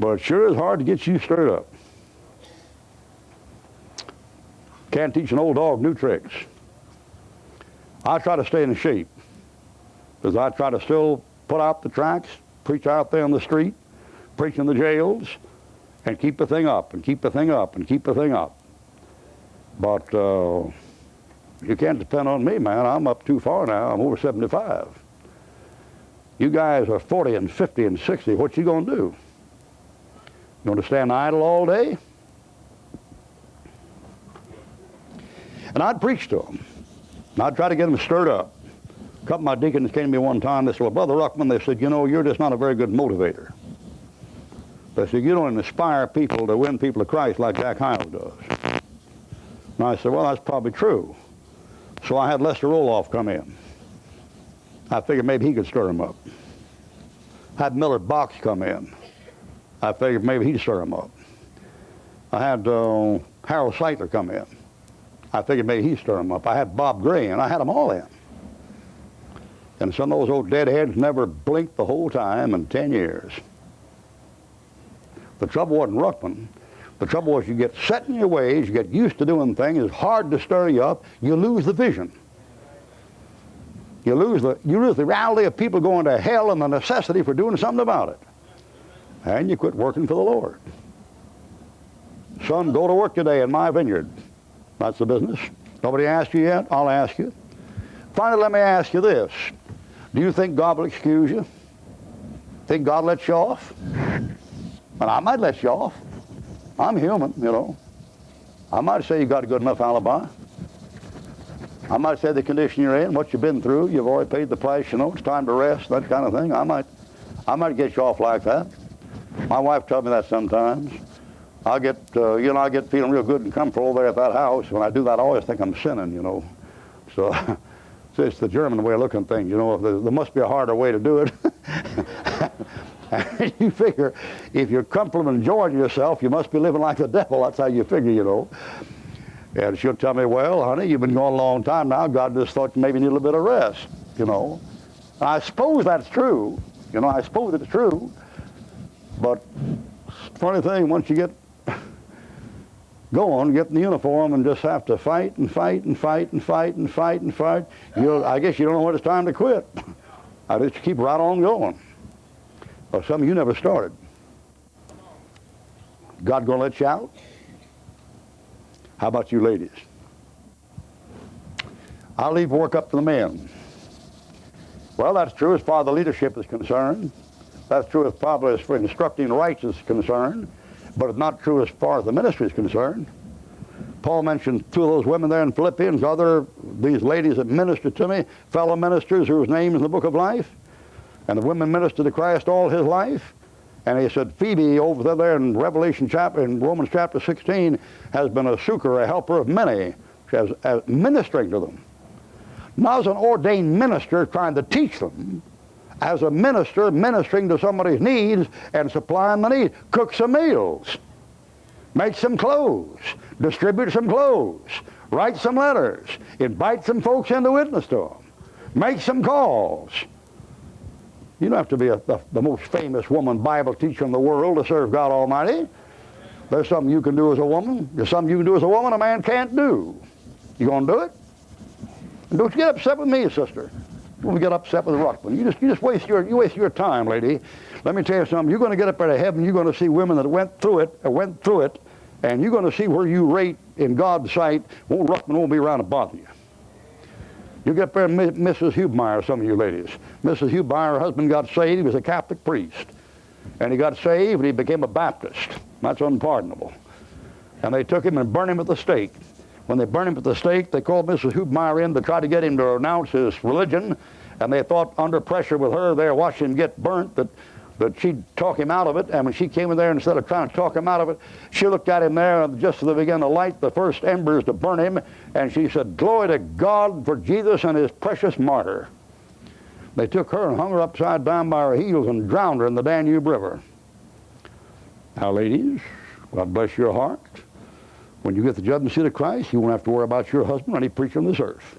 But it sure is hard to get you stirred up. Can't teach an old dog new tricks. I try to stay in shape, because I try to still put out the tracts, preach out there on the street, preach in the jails, and keep the thing up, and keep the thing up, and keep the thing up. But you can't depend on me, man. I'm up too far now. I'm over 75. You guys are 40 and 50 and 60. What you going to do? You going to stand idle all day? And I'd preach to them. And I'd try to get them stirred up. A couple of my deacons came to me one time. They said, well, Brother Ruckman, they said, you're just not a very good motivator. They said, you don't inspire people to win people to Christ like Jack Hyles does. And I said, well, that's probably true. So I had Lester Roloff come in. I figured maybe he could stir them up. I had Millard Box come in. I figured maybe he'd stir them up. I had Harold Seitler come in. I figured maybe he'd stir them up. I had Bob Gray, and I had them all in. And some of those old deadheads never blinked the whole time in 10 years. The trouble wasn't Ruckman. The trouble was you get set in your ways, you get used to doing things, it's hard to stir you up, you lose the vision. You lose the reality of people going to hell and the necessity for doing something about it. And you quit working for the Lord. Son, go to work today in my vineyard. That's the business. Nobody asked you yet? I'll ask you. Finally, let me ask you this. Do you think God will excuse you? Think God lets you off? And I might let you off. I'm human, I might say you got a good enough alibi. I might say the condition you're in, what you've been through, you've already paid the price, you know, it's time to rest, that kind of thing. I might get you off like that. My wife tells me that sometimes. I get feeling real good and comfortable there at that house. When I do that, I always think I'm sinning, you know. So, so it's the German way of looking at things, you know. There must be a harder way to do it. You figure, if you're comfortable and enjoying yourself, you must be living like the devil. That's how you figure, you know. And she'll tell me, well, honey, you've been gone a long time now. God just thought you maybe need a little bit of rest, you know. And I suppose that's true. You know, I suppose it's true. But funny thing, once you get going, get in the uniform and just have to fight and fight and fight and fight and fight and fight, I guess you don't know when it's time to quit. I just keep right on going. Well, some of you never started. God gonna let you out? How about you ladies? I'll leave work up to the men. Well, that's true as far as the leadership is concerned. That's true as far as for instructing rights is concerned, but it's not true as far as the ministry is concerned. Paul mentioned two of those women there in Philippians, these ladies that ministered to me, fellow ministers whose names in the book of life, and the women ministered to Christ all his life. And he said, Phoebe over there in Romans chapter 16 has been a succor, a helper of many, as ministering to them. Not as an ordained minister trying to teach them, as a minister ministering to somebody's needs and supplying the need. Cook some meals, make some clothes, distribute some clothes, write some letters, invite some folks in to witness to them, make some calls. You don't have to be the most famous woman Bible teacher in the world to serve God Almighty. There's something you can do as a woman. There's something you can do as a woman a man can't do. You gonna do it? And don't you get upset with me, sister. When we get upset with Ruckman, you just waste your time, lady. Let me tell you something. You're going to get up there to heaven. You're going to see women that went through it, and you're going to see where you rate in God's sight. Ruckman won't be around to bother you. You get up there and Mrs. Hubemeyer, some of you ladies. Mrs. Hubemeyer, her husband got saved. He was a Catholic priest. And he got saved and he became a Baptist. That's unpardonable. And they took him and burned him at the stake. When they burned him at the stake, they called Mrs. Hubemeyer in to try to get him to renounce his religion. And they thought under pressure with her there watching him get burnt that she'd talk him out of it. And when she came in there, instead of trying to talk him out of it, she looked at him there and just as they began to light the first embers to burn him, and she said, "Glory to God for Jesus and his precious martyr." They took her and hung her upside down by her heels and drowned her in the Danube River. Now, ladies, God bless your heart. When you get the judgment seat of Christ, you won't have to worry about your husband or any preacher on this earth.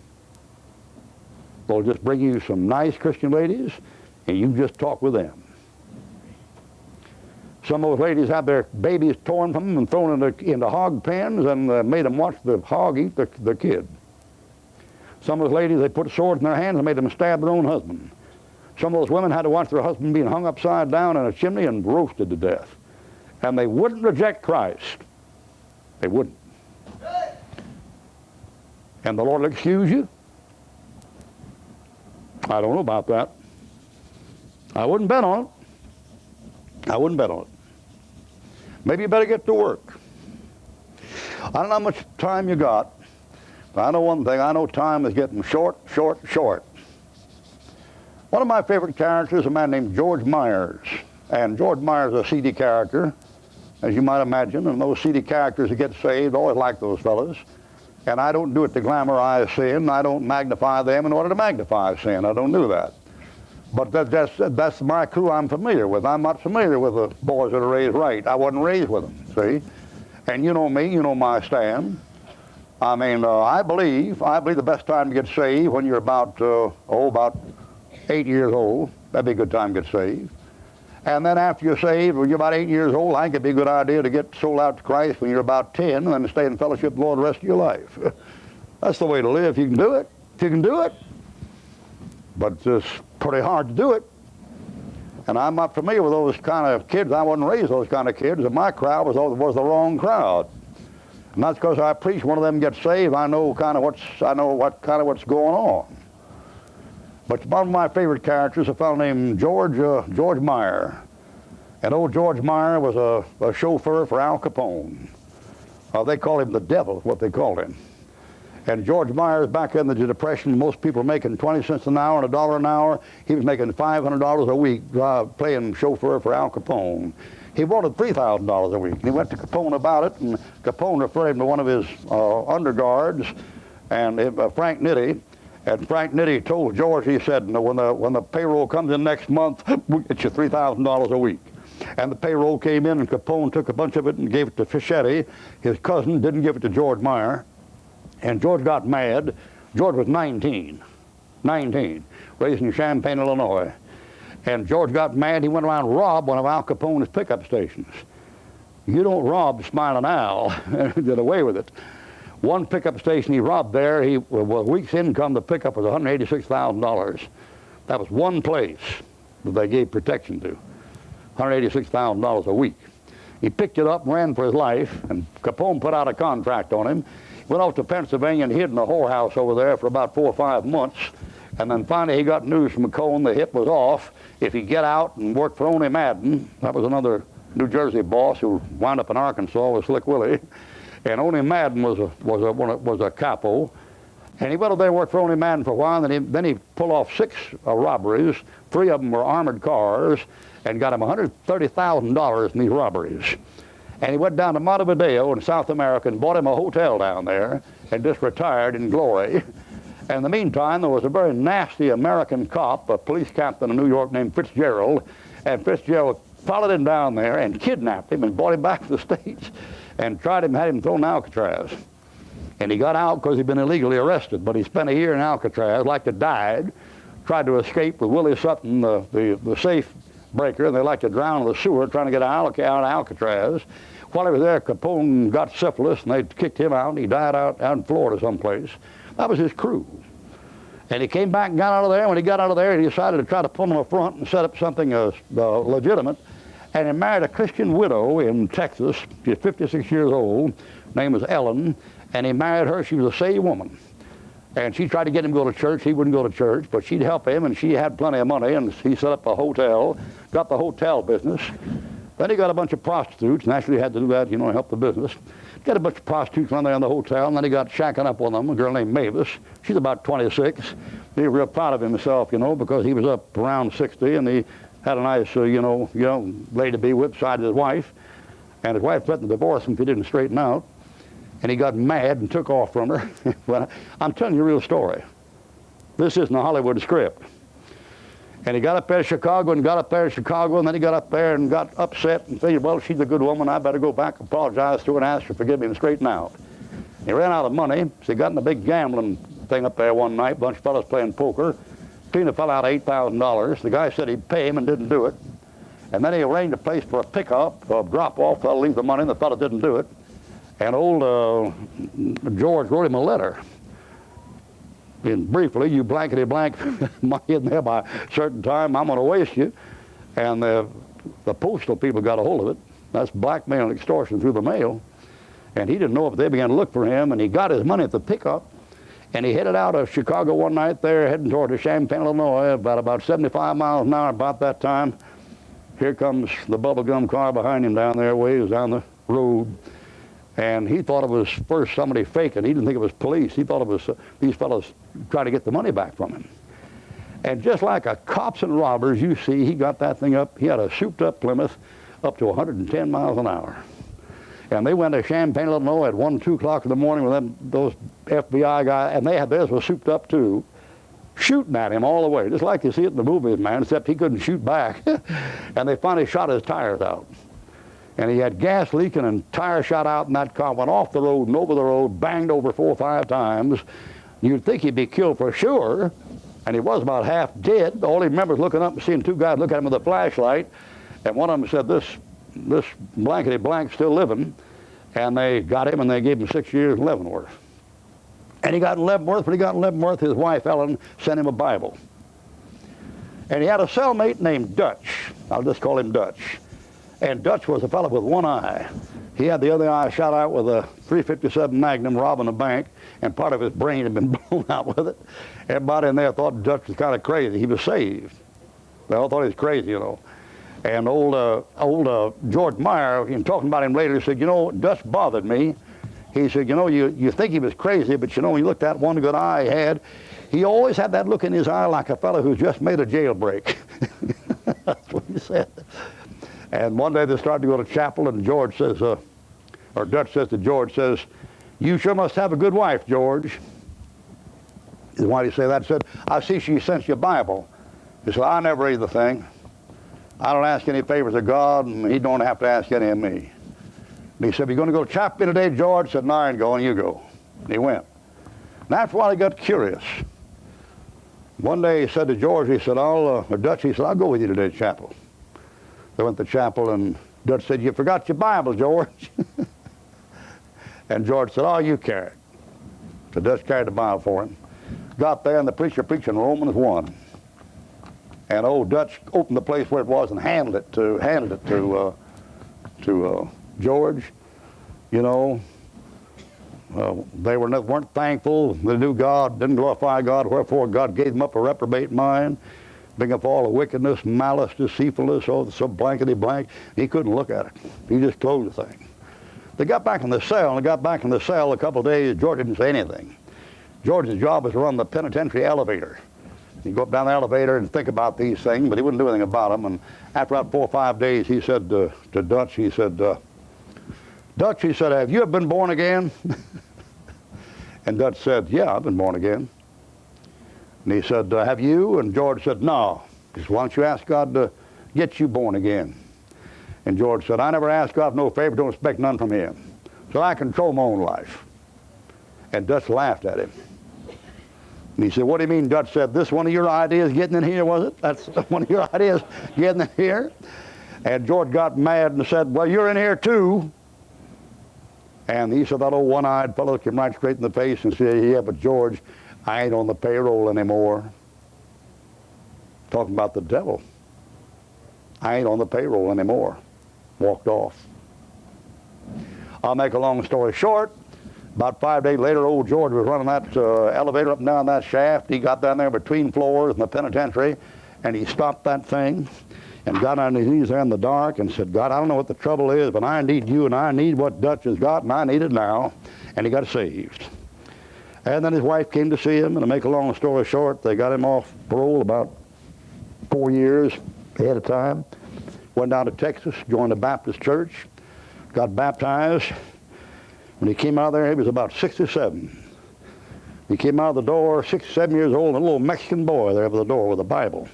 They'll just bring you some nice Christian ladies, and you just talk with them. Some of those ladies have their babies torn from them and thrown into hog pens and made them watch the hog eat the kid. Some of those ladies, they put swords in their hands and made them stab their own husband. Some of those women had to watch their husband being hung upside down in a chimney and roasted to death. And they wouldn't reject Christ. They wouldn't. And the Lord will excuse you? I don't know about that. I wouldn't bet on it. I wouldn't bet on it. Maybe you better get to work. I don't know how much time you got, but I know one thing. I know time is getting short, short, short. One of my favorite characters is a man named George Meyer. And George Meyer is a seedy character, as you might imagine, and those seedy characters that get saved, always like those fellas. And I don't do it to glamorize sin. I don't magnify them in order to magnify sin. I don't do that. But that's my crew I'm familiar with. I'm not familiar with the boys that are raised right. I wasn't raised with them, see? And you know me, you know my stand. I mean, I believe the best time to get saved when you're about 8 years old. That'd be a good time to get saved. And then after you're saved, when you're about 8 years old, I think it'd be a good idea to get sold out to Christ when you're about 10 and then stay in fellowship with the Lord the rest of your life. That's the way to live if you can do it. If you can do it. But it's pretty hard to do it. And I'm not familiar with those kind of kids. I wasn't raised those kind of kids. And my crowd was the wrong crowd. And that's because I preach one of them gets saved. I know what's going on. But one of my favorite characters is a fellow named George Meyer. And old George Meyer was a chauffeur for Al Capone. They called him the devil, is what they called him. And George Meyer, back in the Depression, most people were making 20 cents an hour and $1 an hour. He was making $500 a week playing chauffeur for Al Capone. He wanted $3,000 a week. And he went to Capone about it, and Capone referred him to one of his underguards, and Frank Nitti. And Frank Nitti told George, he said, no, when the payroll comes in next month, we'll get you $3,000 a week. And the payroll came in, and Capone took a bunch of it and gave it to Fischetti. His cousin didn't give it to George Meyer. And George got mad. George was 19, raised in Champaign, Illinois. And George got mad. He went around and robbed one of Al Capone's pickup stations. You don't rob Smiling Al. Did away with it. One pickup station he robbed there, a week's income, the pickup was $186,000. That was one place that they gave protection to. $186,000 a week. He picked it up and ran for his life, and Capone put out a contract on him. Went off to Pennsylvania and hid in a whorehouse over there for about 4 or 5 months. And then finally he got news from Capone the hit was off. If he'd get out and work for Oney Madden, that was another New Jersey boss who wound up in Arkansas with Slick Willie. And Oney Madden was a capo. And he went over there and worked for Oney Madden for a while, and then he pulled off 6 robberies. 3 of them were armored cars, and got him $130,000 in these robberies. And he went down to Montevideo in South America and bought him a hotel down there and just retired in glory. And in the meantime, there was a very nasty American cop, a police captain in New York named Fitzgerald, and Fitzgerald followed him down there and kidnapped him and brought him back to the States and had him thrown in Alcatraz. And he got out because he'd been illegally arrested, but he spent a year in Alcatraz, like to died, tried to escape with Willie Sutton, the safe breaker, and they like to drown in the sewer trying to get out of Alcatraz. While he was there, Capone got syphilis, and they kicked him out, and he died out in Florida someplace. That was his crew. And he came back and got out of there. When he got out of there, he decided to try to put on a front and set up something legitimate. And he married a Christian widow in Texas. She's 56 years old. Her name was Ellen. And he married her. She was a saved woman. And she tried to get him to go to church. He wouldn't go to church, but she'd help him, and she had plenty of money, and he set up a hotel, got the hotel business. Then he got a bunch of prostitutes. Naturally, he had to do that, to help the business. Got a bunch of prostitutes running there in the hotel, and then he got shacking up with them, a girl named Mavis. She's about 26. He was real proud of himself, because he was up around 60, and he had a nice, young lady to be with beside his wife. And his wife threatened to divorce him if he didn't straighten out. And he got mad and took off from her. But I'm telling you a real story. This isn't a Hollywood script. And he got up there to Chicago, and then he got up there and got upset and figured, well, she's a good woman. I better go back, apologize to her, and ask her to forgive me and straighten out. He ran out of money, so he got in a big gambling thing up there one night, a bunch of fellas playing poker. Cleaned the fellow out $8,000. The guy said he'd pay him and didn't do it. And then he arranged a place for a pickup, a drop-off. Fellow leave the money, and the fellow didn't do it. And old George wrote him a letter. And briefly, you blankety blank money in there by a certain time, I'm going to waste you. And the postal people got a hold of it. That's blackmail and extortion through the mail. And he didn't know if they began to look for him, and he got his money at the pickup. And he headed out of Chicago one night there, heading toward Champaign, Illinois, about 75 miles an hour. About that time, here comes the bubblegum car behind him down there, ways down the road. And he thought it was first somebody faking. He didn't think it was police. He thought it was these fellows trying to get the money back from him. And just like a cops and robbers, you see, he got that thing up. He had a souped-up Plymouth up to 110 miles an hour. And they went to Champaign, Illinois at 1, 2 o'clock in the morning with those FBI guys, and theirs was souped up too, shooting at him all the way, just like you see it in the movies, man, except he couldn't shoot back. And they finally shot his tires out. And he had gas leaking and tire shot out, and that car went off the road and over the road, banged over 4 or 5 times. You'd think he'd be killed for sure, and he was about half dead. All he remembers looking up and seeing 2 guys look at him with a flashlight, and one of them said, this blankety blank's still living. And they got him, and they gave him 6 years in Leavenworth. And he got in Leavenworth. When he got in Leavenworth, his wife, Ellen, sent him a Bible. And he had a cellmate named Dutch. I'll just call him Dutch. And Dutch was a fellow with one eye. He had the other eye shot out with a .357 Magnum robbing a bank, and part of his brain had been blown out with it. Everybody in there thought Dutch was kind of crazy. He was saved. They all thought he was crazy, And old George Meyer, talking about him later, said, Dutch bothered me. He said, you know, you think he was crazy, but you know, when you looked at one good eye he had, he always had that look in his eye like a fellow who's just made a jailbreak. That's what he said. And one day they started to go to chapel, and George says, or Dutch says to George, says, you sure must have a good wife, George. Why did he say that? He said, I see she sent you a Bible. He said, I never read the thing. I don't ask any favors of God, and he don't have to ask any of me. And he said, you going to go to chapel today, George? I said, no, I ain't going, you go. And he went. And after a while, he got curious. One day he said to George, he said, or Dutch, he said, I'll go with you today to chapel. They went to chapel, and Dutch said, you forgot your Bible, George. And George said, oh, you carry it. So Dutch carried the Bible for him. Got there, and the preacher preaching Romans 1. And old Dutch opened the place where it was and handed it to George. You know, they weren't thankful. They knew God, didn't glorify God, wherefore God gave them up a reprobate mind, bring up all the wickedness, malice, deceitfulness, oh, so blankety blank. He couldn't look at it. He just closed the thing. They got back in the cell, and a couple of days. George didn't say anything. George's job was to run the penitentiary elevator. He'd go up down the elevator and think about these things, but he wouldn't do anything about them. And after about 4 or 5 days, he said to Dutch, he said, Dutch, he said, have you ever been born again? And Dutch said, yeah, I've been born again. And he said, have you? And George said, no. He said, why don't you ask God to get you born again? And George said, I never asked God for no favor, don't expect none from him. So I control my own life. And Dutch laughed at him. And he said, what do you mean? Dutch said, this one of your ideas getting in here, was it? That's one of your ideas getting in here? And George got mad and said, well, you're in here too. And he said, that old one-eyed fellow looked him right straight in the face and said, yeah, but George, I ain't on the payroll anymore. Talking about the devil. I ain't on the payroll anymore. Walked off. I'll make a long story short. About 5 days later, old George was running that elevator up and down that shaft. He got down there between floors in the penitentiary, and he stopped that thing and got on his knees there in the dark and said, God, I don't know what the trouble is, but I need you, and I need what Dutch has got, and I need it now. And he got saved. And then his wife came to see him, and to make a long story short, they got him off parole about 4 years ahead of time. Went down to Texas, joined a Baptist church, got baptized. When he came out of there, he was about 67. He came out of the door, 67 years old, and a little Mexican boy there by the door with a Bible.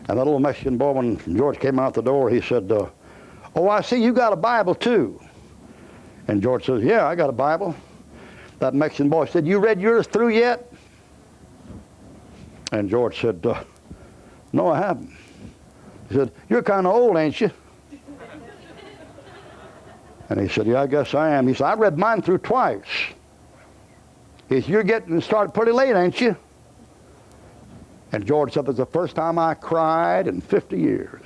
And that little Mexican boy, when George came out the door, he said, oh, I see you got a Bible too. And George says, yeah, I got a Bible. That Mexican boy said, you read yours through yet? And George said, no, I haven't. He said, you're kind of old, ain't you? And he said, yeah, I guess I am. He said, I read mine through twice. He said, you're getting started pretty late, ain't you? And George said, it's the first time I cried in 50 years.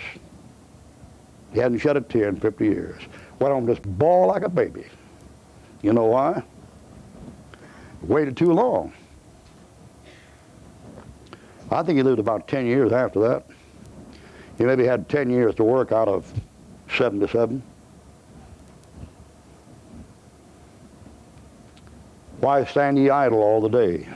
He hadn't shed a tear in 50 years. Went home just bawl like a baby. You know why? Waited too long. I think he lived about 10 years after that. He maybe had 10 years to work out of 77. Why stand ye idle all the day?